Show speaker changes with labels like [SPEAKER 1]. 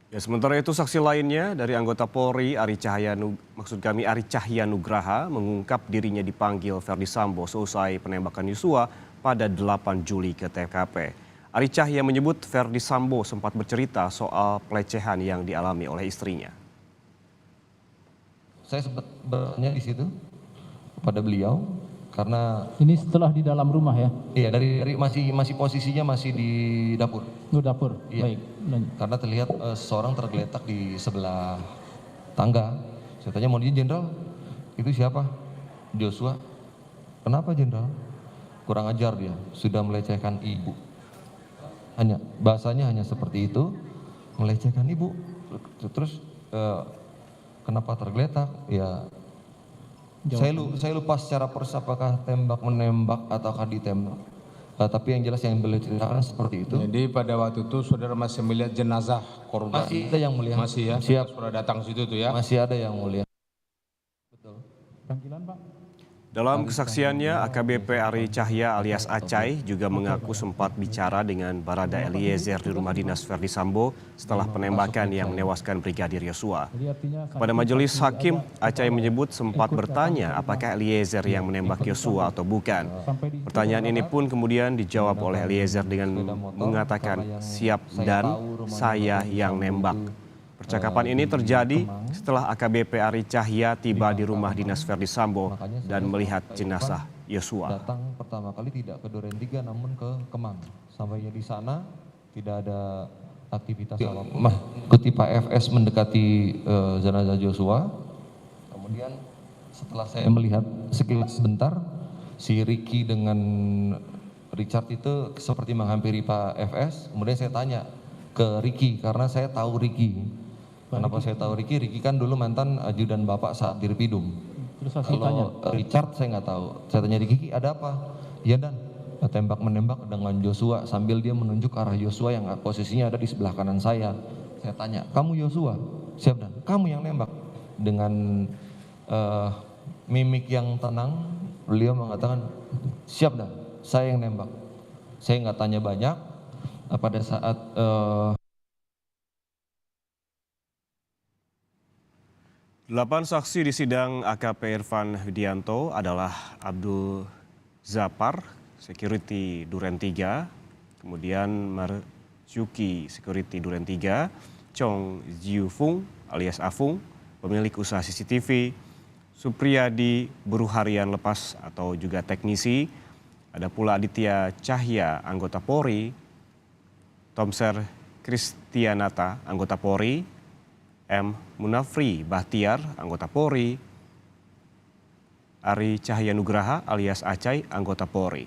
[SPEAKER 1] Ya, sementara itu saksi lainnya dari anggota Polri Ari Cahya Nugraha mengungkap dirinya dipanggil Verdi Sambo seusai penembakan Yosua pada 8 Juli ke TKP. Ari Cahya menyebut Verdi Sambo sempat bercerita soal pelecehan yang dialami oleh istrinya.
[SPEAKER 2] Saya sempat bertanya di situ kepada beliau karena
[SPEAKER 3] ini setelah di dalam rumah ya?
[SPEAKER 2] Iya, dari masih posisinya masih di dapur.
[SPEAKER 3] Di dapur.
[SPEAKER 2] Iya.
[SPEAKER 3] Baik.
[SPEAKER 2] Karena terlihat seorang tergeletak di sebelah tangga. Saya tanya, mau dia jenderal? Itu siapa? Joshua. Kenapa jenderal? Kurang ajar dia, sudah melecehkan ibu. Bahasanya hanya seperti itu, melecehkan ibu. Terus kenapa tergeletak? Ya, saya lupa secara persis apakah tembak menembak ataukah ditembak. Tapi yang jelas yang beliau ceritakan seperti itu.
[SPEAKER 4] Jadi pada waktu itu saudara masih melihat jenazah korban?
[SPEAKER 2] Masih ada yang mulia.
[SPEAKER 4] Masih ya?
[SPEAKER 2] Siap.
[SPEAKER 4] Saudara datang situ tuh ya?
[SPEAKER 2] Masih ada yang mulia. Betul.
[SPEAKER 3] Panggilan Pak?
[SPEAKER 1] Dalam kesaksiannya, AKBP Ari Cahya alias Acai juga mengaku sempat bicara dengan Barada Eliezer di rumah dinas Verdi Sambo setelah penembakan yang menewaskan Brigadir Yosua. Pada majelis hakim, Acai menyebut sempat bertanya apakah Eliezer yang menembak Yosua atau bukan. Pertanyaan ini pun kemudian dijawab oleh Eliezer dengan mengatakan siap dan saya yang nembak. Percakapan ini terjadi setelah AKBP Ari Cahya tiba di rumah dinas Verdi Sambo dan melihat jenazah Yosua.
[SPEAKER 2] Datang pertama kali tidak ke Duren 3 namun ke Kemang. Sampainya di sana tidak ada aktivitas apapun. Ikuti Pak FS mendekati jenazah Joshua. Kemudian setelah saya melihat sekilas sebentar, si Ricky dengan Richard itu seperti menghampiri Pak FS. Kemudian saya tanya ke Ricky karena saya tahu Ricky. Kenapa saya tahu Ricky? Ricky kan dulu mantan ajudan Bapak saat di Repidum. Kalau Richard saya nggak tahu. Saya tanya Ricky, ada apa? Ya Dan, tembak menembak dengan Joshua sambil dia menunjuk arah Joshua yang posisinya ada di sebelah kanan saya. Saya tanya, kamu Joshua? Siap Dan, kamu yang nembak. Dengan mimik yang tenang, beliau mengatakan, siap Dan, saya yang nembak. Saya nggak tanya banyak. Pada saat
[SPEAKER 1] 8 saksi di sidang AKP Irfan Widianto adalah Abdul Zapar, security Duren 3, kemudian Marzuki, security Duren 3, Chong Jiufung alias Afung, pemilik usaha CCTV, Supriyadi buruh harian lepas atau juga teknisi, ada pula Aditya Cahya, anggota Polri, Tomser Kristianata, anggota Polri, M. Munafri Bahtiar, anggota Polri, Ari Cahya Nugraha alias Acai, anggota Polri.